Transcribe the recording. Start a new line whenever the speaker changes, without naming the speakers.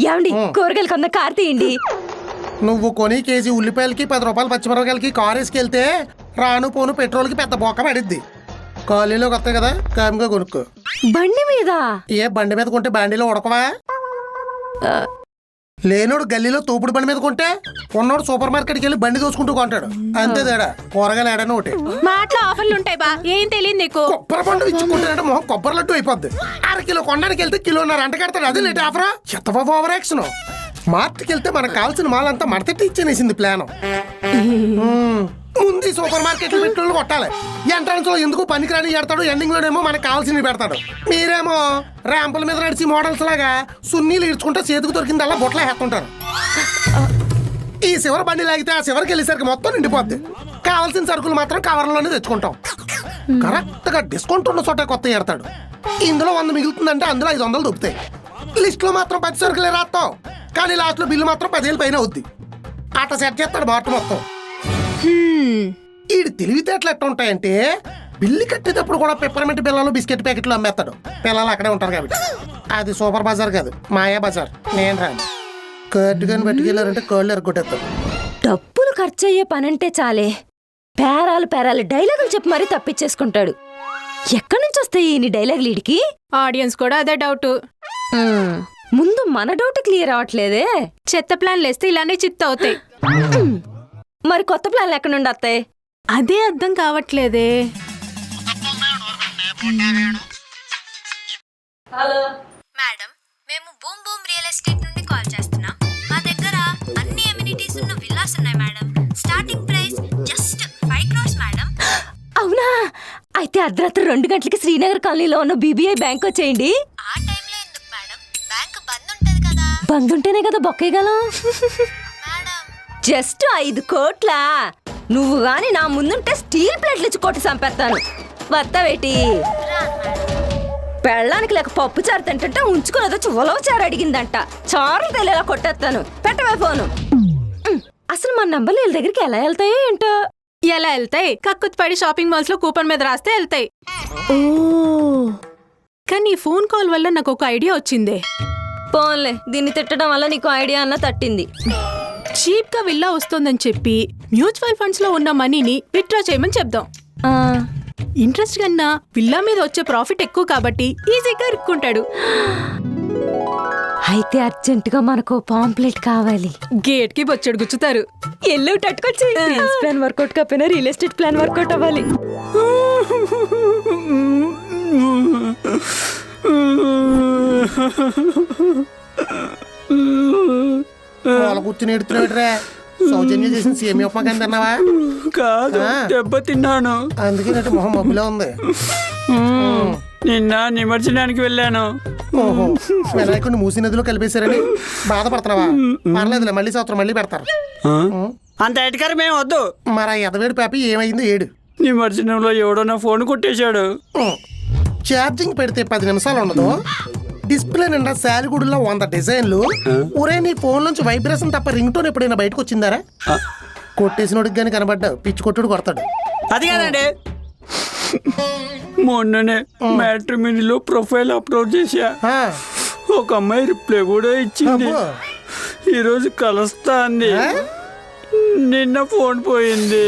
ఏమండి కూరగాయలు కొంత కారు తీయండి.
నువ్వు కొని కేజీ ఉల్లిపాయలకి 10 రూపాయలు పచ్చిమిరపకాయలకి కారు వేసుకెళ్తే రాను పోను పెట్రోల్కి పెద్ద బొక్క పడిద్ది. కాలనీలోకి వస్తాయి కదా, కామ్గా కొనుక్కో.
బండి మీద?
ఏ బండి మీద కొంటే బండిలో ఉడకవా? లేనోడు గల్లీలో తోపుడు బండి మీద కొంటే ఉన్నోడు సూపర్ మార్కెట్కి వెళ్ళి బండి దోసుకుంటూ కొంటాడు. అంతే తేడా. కూరగాయలు ఏడని ఒకటి.
మాటలో ఆఫర్లు ఉంటాయి బా, ఏం తెలియదు నీకు.
కొబ్బరి పండు ఇచ్చుకుంటానంటే మొహం కొబ్బరి లడ్డు అయిపోద్ది. 1/2 కిలో కొనడానికి వెళ్తే 1.5 అంట కడతాడు. అదే లేట్ ఆఫరా? చెత్తబాబు ఓవర్ యాక్షన్. మార్ట్కి వెళ్తే మనకు కావాల్సిన మాల్ అంతా మడతెట్టి ఇచ్చేనేసింది ప్లాన్. ముందు సూపర్ మార్కెట్ పెట్టుకుని కొట్టాలి. ఎంట్రన్స్ లో ఎందుకు పనికిరాని ఎడతాడు, ఎండింగ్ లోనేమో మనకు కావాల్సినవి పెడతాడు. మీరేమో ర్యాంపుల మీద నడిచి మోడల్స్ లాగా సున్నీలు ఇడ్చుకుంటే చేతికి దొరికింది అలా బొట్టలు వేస్తుంటారు. ఈ చివరి బండి లాగితే ఆ చివరికి వెళ్ళేసరికి మొత్తం నిండిపోద్ది. కావాల్సిన సరుకులు మాత్రం కవర్లోనే తెచ్చుకుంటాం. కరెక్ట్ గా డిస్కౌంట్ ఉన్న చోట కొత్త ఎడతాడు. ఇందులో 100 మిగులుతుందంటే అందులో 500 దొరుకుతాయి. లిస్ట్ లో మాత్రం 10 సరుకులే రాస్తాం, కానీ లాస్ట్ లో బిల్లు మాత్రం 10,000 పైన అవుద్ది. అట్లా సెట్ చేస్తాడు మార్ట్ మొత్తం. ఈడు తెలివితేటలు ఎట్లా ఉంటాయంటే బిల్లు కట్టేటప్పుడు కూడా పెప్పర్మెంట్ పిల్లలు బిస్కెట్ ప్యాకెట్లు అమ్మేస్తాడు. పిల్లలు అక్కడే ఉంటారు కాబట్టి. అది సూపర్ బజార్ కాదు, మాయా బజార్. నేను రాను. కర్డ్ గాని పట్టుకెళ్ళారంటే కాళ్ళు ఎరగొట్టేస్తాడు.
డబ్బులు ఖర్చు అయ్యే పనంటే చాలే పేరాలు డైలాగులు చెప్పి మరీ తప్పించేసుకుంటాడు. ఎక్కడి నుంచి వస్తాయి ఈ డైలాగులు వీడికి?
ఆడియన్స్ కూడా అదే డౌట్.
ముందు మన డౌట్ క్లియర్ అవట్లేదే.
చెత్త ప్లాన్లు వేస్తే ఇలానే చిత్త అవుతాయి.
మరి కొత్త ప్లాన్లు ఎక్కడి నుండి వస్తాయి?
అదే అర్థం కావట్లేదే.
హలో
మేడం, మేము బూమ్ బూమ్ రియల్ ఎస్టేట్ నుండి కాల్ చేస్తున్నాం. మా దగ్గర అన్ని ఎమ్యూనిటీస్ ఉన్న విల్లాస్ ఉన్నాయి madam. Starting price just 5 crores madam.
అవునా? అయితే అర్ధరాత్రి 2 గంటలకి శ్రీనగర్ కాలనీలో ఉన్న BBI బ్యాంక్ వచ్చేయండి.
ఆ టైంలో ఎందుకు మేడం? బ్యాంక్ బంద్ ఉంటది కదా.
బంద్ ఉంటేనే కదా బొక్కేయగలం.
మేడం,
జస్ట్ 5 కోట్ల. నువ్వు గాని నా ముందుంటే స్టీల్ ప్లేట్లు ఇచ్చి కొట్టి చంపేస్తాను. వస్తావేటి? పెళ్ళానికి లేక పప్పు చారు తింటుంటే ఉంచుకుని వచ్చి ఉలవ చారు అడిగిందంట. చారులు తెలియలా కొట్టేస్తాను. పెట్టవే ఫోను. అసలు మన నంబర్లు వీళ్ళ దగ్గరికి ఎలా వెళ్తాయో ఏంటో.
ఎలా వెళ్తాయి? కక్కుతుపడి షాపింగ్ మాల్స్ లో కూపన్ మీద రాస్తే వెళ్తాయి.
ఓ,
కానీ ఈ ఫోన్ కాల్ వల్ల నాకు ఒక ఐడియా వచ్చిందే.
పోన్లే, దీన్ని తిట్టడం వల్ల నీకు ఐడియా అన్న తట్టింది.
చీప్ గా విల్లా వస్తోందని చెప్పి మ్యూచువల్ ఫండ్స్ లో ఉన్న మనీని విత్డ్రా చేయమని చెప్దాం. ఇంట్రెస్ట్ కన్నా విల్లా మీద వచ్చే ప్రాఫిట్ ఎక్కువ కాబట్టి ఈజీగా ఇరుక్కుంటాడు.
అయితే అర్జెంటుగా మనకు పాంప్లెట్ కావాలి.
గేట్ కి బొచ్చడు గుచ్చుతారు.
ఎల్లు టట్టుకొచ్చి ప్లాన్ వర్కౌట్ కాకపోయినా రియల్ ఎస్టేట్ ప్లాన్ వర్కౌట్ అవ్వాలి.
కూర్చుని ఎడుతున్నాడురా. సౌజన్యం చేసిన సేమి ఉప్మా కానీ తిన్నావా?
కాదు, దెబ్బ తిన్నాను.
అందుకే నటు మొహం మబ్బులో ఉంది.
నిన్న నిమజ్జనానికి వెళ్ళాను.
ఓహో, వినాయకుడిని మూసి నదిలో కలిపేశారని బాధపడుతున్నావా? పర్లేదులే, మళ్ళీ సంవత్సరం మళ్ళీ పెడతారు.
అంత ఎటకారం మేము వద్దు.
మరి ఆ ఎదవేడు పేపి ఏమైందో ఏడు.
నిమజ్జనంలో ఎవడో నా ఫోన్ కొట్టేశాడు.
ఛార్జింగ్ పెడితే 10 నిమిషాలు ఉండదు. డిస్ప్లే నిండా శాలిగుడిలో 100 డిజైన్లు. ఒరే, నీ ఫోన్ నుంచి వైబ్రేషన్ తప్ప రింగ్ టోన్ ఎప్పుడైనా బయటకు వచ్చిందారా? కొట్టేసినోడికి కానీ కనబడ్డా పిచ్చి కొట్టుడు కొడతాడు.
అది కాదండి, మొన్ననే మ్యాట్రిమోనీలో ప్రొఫైల్ అప్లోడ్ చేశా. ఒక అమ్మాయి రిప్లై కూడా ఇచ్చింది. ఈరోజు కలుస్తా అంది. నిన్న ఫోన్ పోయింది.